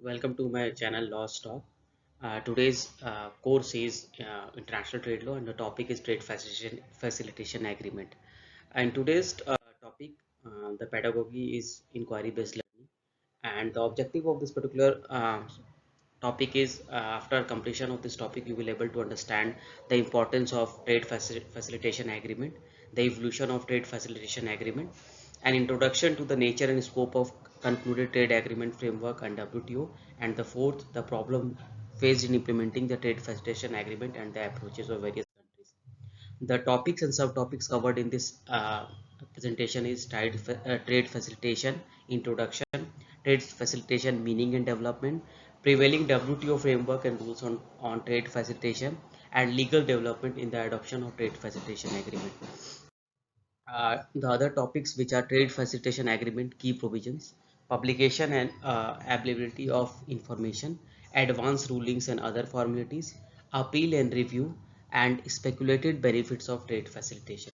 Welcome to my channel Law Talk. Today's course is International Trade Law and the topic is Facilitation Agreement. And today's topic, the pedagogy is inquiry based learning. And the objective of this particular topic is after completion of this topic, you will able to understand the importance of Facilitation Agreement, the evolution of Trade Facilitation Agreement, an introduction to the nature and scope of concluded trade agreement framework and WTO, and the fourth, the problem faced in implementing the trade facilitation agreement and the approaches of various countries. The topics and subtopics covered in this presentation is trade facilitation, introduction, trade facilitation meaning and development, prevailing WTO framework and rules on trade facilitation, and legal development in the adoption of trade facilitation agreement. The other topics which are trade facilitation agreement key provisions, publication and availability of information, advance rulings and other formalities, appeal and review, and speculated benefits of trade facilitation.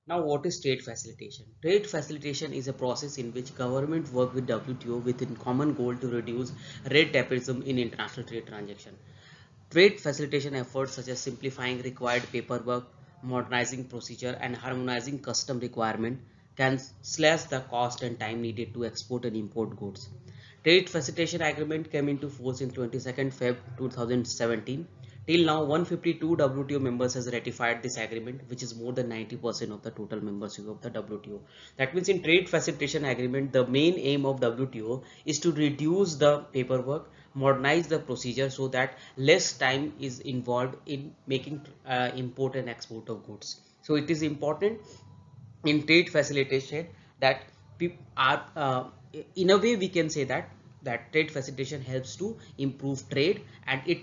Now, what is trade facilitation? Trade facilitation is a process in which government work with WTO with a common goal to reduce red tapeism in international trade transaction. Trade facilitation efforts such as simplifying required paperwork, modernizing procedure, and harmonizing custom requirement can slash the cost and time needed to export and import goods. Trade facilitation agreement came into force in 22nd Feb 2017. Till now, 152 WTO members has ratified this agreement, which is more than 90% of the total membership of the WTO. That means in trade facilitation agreement, the main aim of WTO is to reduce the paperwork, modernize the procedure so that less time is involved in making import and export of goods. So it is important in trade facilitation that people are in a way we can say that trade facilitation helps to improve trade and it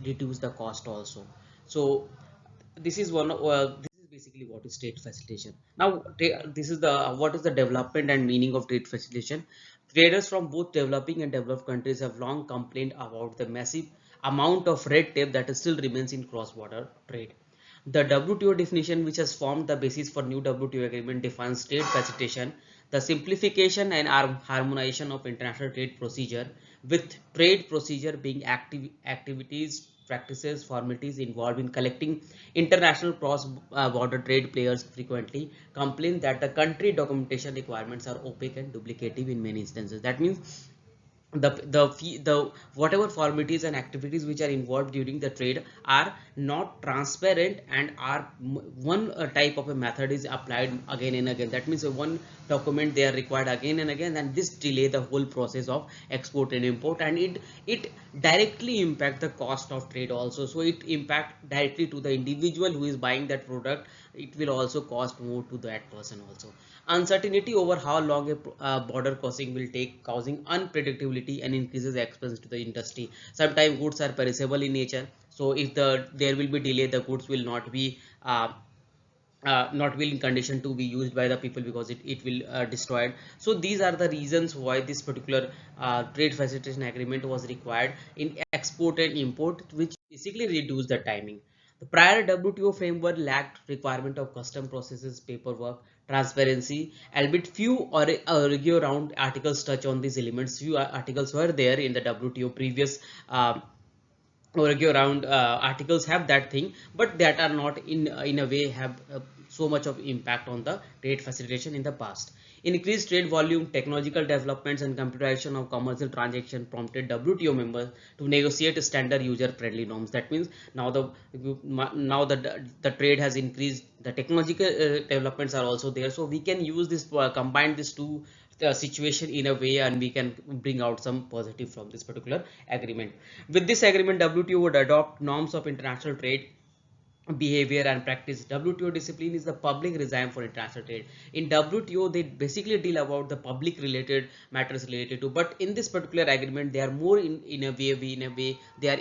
reduce the cost also. So this is this is basically what is trade facilitation. Now this is the what is the development and meaning of trade facilitation. Traders from both developing and developed countries have long complained about the massive amount of red tape that still remains in cross-border trade. The WTO definition, which has formed the basis for new WTO agreement, defines trade facilitation, the simplification and harmonization of international trade procedure, with trade procedure being activities, practices, formalities involved in collecting international cross-border trade. Players frequently complain that the country documentation requirements are opaque and duplicative in many instances. That means the whatever formalities and activities which are involved during the trade are not transparent and are one type of a method is applied again and again. That means one document they are required again and again, and this delay the whole process of export and import, and it directly impact the cost of trade also. So it impact directly to the individual who is buying that product. It will also cost more to that person also. Uncertainty over how long a border crossing will take, causing unpredictability and increases expense to the industry. Sometimes goods are perishable in nature, so if there will be delay, the goods will not be in condition to be used by the people because it will destroyed. So these are the reasons why this particular trade facilitation agreement was required in export and import, which basically reduce the timing. The prior WTO framework lacked requirement of custom processes, paperwork, transparency, albeit few or argue around articles touch on these elements. Few articles were there in the WTO previous argue around articles have that thing, but that are not in a way have so much of impact on the trade facilitation in the past. Increased trade volume, technological developments, and computerization of commercial transaction prompted WTO members to negotiate standard user-friendly norms. That means now the trade has increased, the technological developments are also there, so we can use this combine these two situation in a way, and we can bring out some positive from this particular agreement. With this agreement, WTO would adopt norms of international trade behavior and practice. WTO discipline is the public regime for international trade. In WTO, they basically deal about the public related matters related to, but in this particular agreement, they are more in a way they are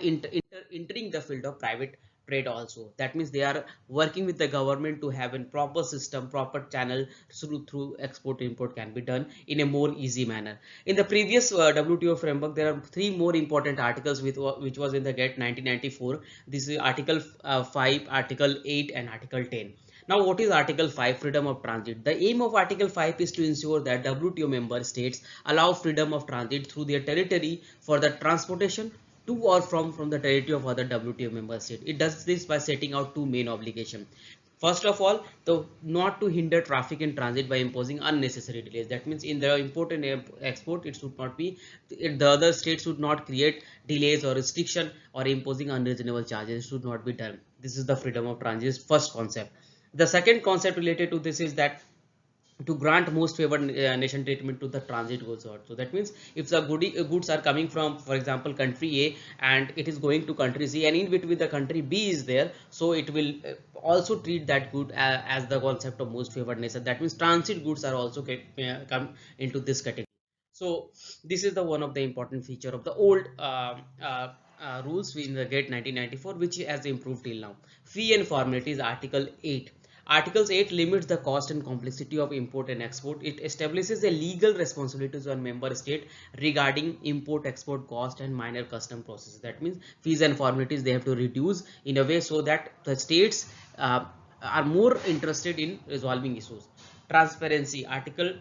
entering the field of private trade also. That means they are working with the government to have a proper system, proper channel through export import can be done in a more easy manner. In the previous WTO framework, there are three more important articles which was in the GATT 1994. This is Article 5, Article 8, and Article 10. Now, what is Article 5? Freedom of transit. The aim of Article 5 is to ensure that WTO member states allow freedom of transit through their territory for the transportation to or from the territory of other WTO member state. It does this by setting out two main obligations. First of all, the not to hinder traffic in transit by imposing unnecessary delays. That means in the import and export, it should not be, the other states should not create delays or restriction or imposing unreasonable charges. It should not be done. This is the freedom of transit first concept. The second concept related to this is that to grant most favored nation treatment to the transit goods also. That means if the goods are coming from, for example, country A, and it is going to country C, and in between the country B is there, so it will also treat that good as the concept of most favored nation. That means transit goods are also come into this category. So this is the one of the important feature of the old rules in the GATE 1994, which has improved till now. Fee and formalities, Article 8. Article 8 limits the cost and complexity of import and export. It establishes a legal responsibilities on member state regarding import, export cost and minor custom processes. That means fees and formalities they have to reduce in a way so that the states are more interested in resolving issues. Transparency, Article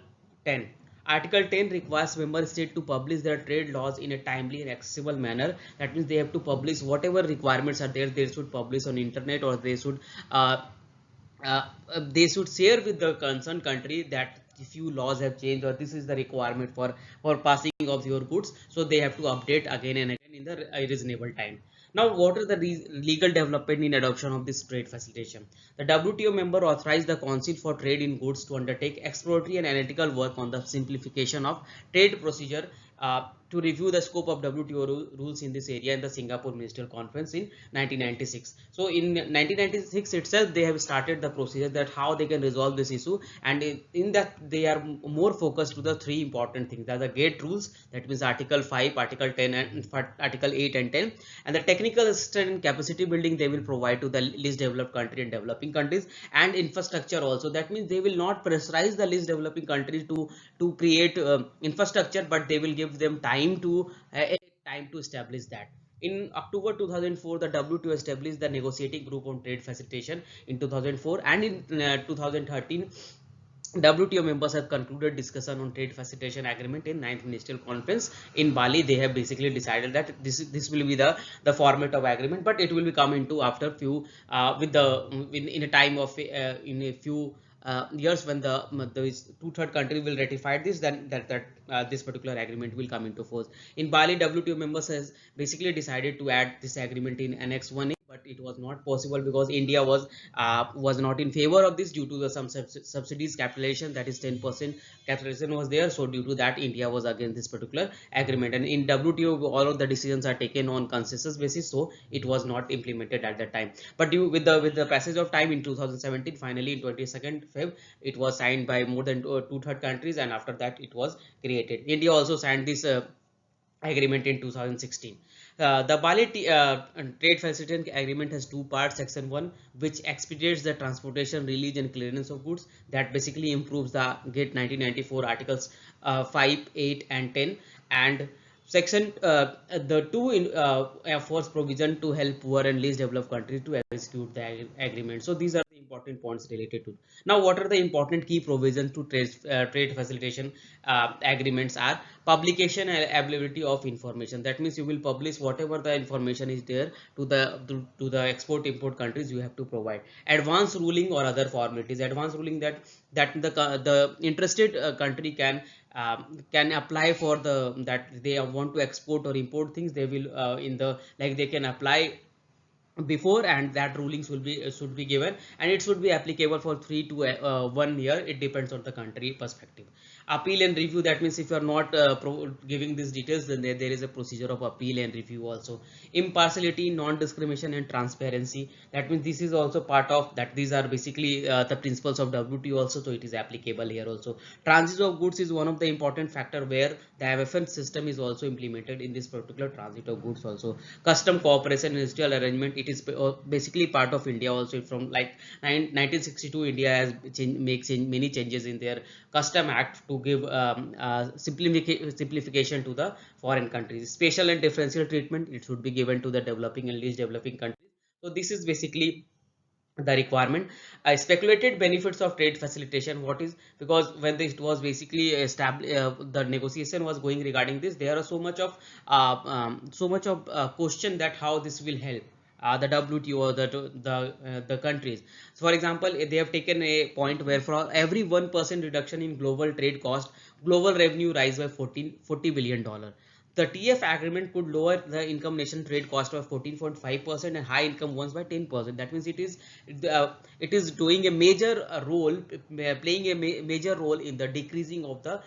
10. Article 10 requires member state to publish their trade laws in a timely and accessible manner. That means they have to publish whatever requirements are there. They should publish on internet, or uh, they should share with the concerned country that if few laws have changed or this is the requirement for passing of your goods, so they have to update again and again in the reasonable time. Now, what are the legal development in adoption of this trade facilitation? The WTO member authorized the Council for Trade in Goods to undertake exploratory and analytical work on the simplification of trade procedure, to review the scope of WTO rules in this area in the Singapore Ministerial Conference in 1996. So in 1996 itself, they have started the procedure that how they can resolve this issue, and in that they are more focused to the three important things. That are the GATE rules, that means Article 5, Article 10, and Article 8 and 10, and the technical assistance and capacity building they will provide to the least developed country and developing countries, and infrastructure also. That means they will not pressurize the least developing countries to create infrastructure, but they will give them time to establish that. In October 2004, the WTO established the negotiating group on trade facilitation in 2004, and in 2013, WTO members have concluded discussion on trade facilitation agreement in ninth ministerial conference in Bali. They have basically decided that this will be the format of agreement, but it will be come into after few with the in a time of in a few years when the two-third country will ratify this, then this particular agreement will come into force. In Bali, WTO members has basically decided to add this agreement in Annex 1A, but it was not possible because India was not in favor of this due to the some subsidies capitalization, that is 10% capitalization was there. So due to that, India was against this particular agreement, and in WTO all of the decisions are taken on consensus basis, so it was not implemented at that time. But with the passage of time in 2017, finally in 22nd Feb, it was signed by more than two-third countries, and after that it was created. India also signed this agreement in 2016. The Bali Trade Facilitation Agreement has two parts. Section 1, which expedites the transportation, release and clearance of goods, that basically improves the GATE 1994 articles 5, 8 and 10, and section the 2 in force provision to help poor and least developed countries to execute the agreement. So these are the important points related to. Now, what are the important key provisions to trade facilitation agreements are: publication and availability of information. That means you will publish whatever the information is there to the export import countries, you have to provide. Advance ruling or other formalities. Advance ruling, that the interested country can apply for that they want to export or import things. They will in the like they can apply before, and that rulings will be should be given, and it should be applicable for 3 to 1 year. It depends on the country perspective. Appeal and review, that means if you are not giving these details, then there is a procedure of appeal and review also. Impartiality, non-discrimination and transparency, that means this is also part of that. These are basically the principles of WTO also, so it is applicable here also. Transit of goods is one of the important factor where the MFN system is also implemented in this particular transit of goods also. Custom cooperation and industrial arrangement, it is basically part of India also. From like 1962, India has many changes in their custom act to give simplification to the foreign countries. Special and differential treatment, it should be given to the developing and least developing countries. So this is basically the requirement. Speculated benefits of trade facilitation, what is, because when this was basically established, the negotiation was going regarding this, there are so much of question that how this will help the WTO, the countries. So for example, they have taken a point where for every 1% reduction in global trade cost, global revenue rise by 40 billion dollar. The TF agreement could lower the income nation trade cost by 14.5% and high income ones by 10%. That means it is doing a major role, playing a major role in the decreasing of the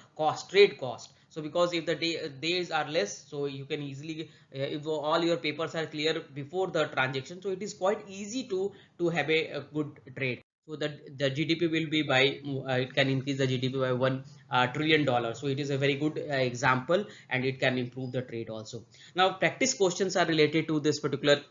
trade cost. So because if the days are less, so you can easily, if all your papers are clear before the transaction, so it is quite easy to have a good trade. So that the GDP will be by, it can increase the GDP by $1 trillion. So it is a very good example, and it can improve the trade also. Now practice questions are related to this particular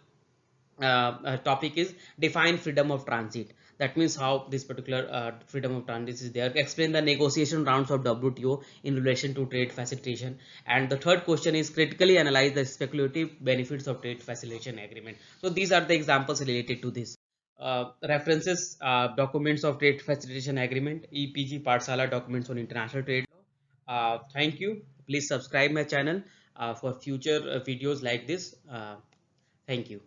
topic is define freedom of transit. That means how this particular freedom of transit is there. Explain the negotiation rounds of WTO in relation to trade facilitation. And the third question is critically analyze the speculative benefits of trade facilitation agreement. So these are the examples related to this. References, documents of trade facilitation agreement, EPG Patsala documents on international trade law. Thank you. Please subscribe my channel for future videos like this. Thank you.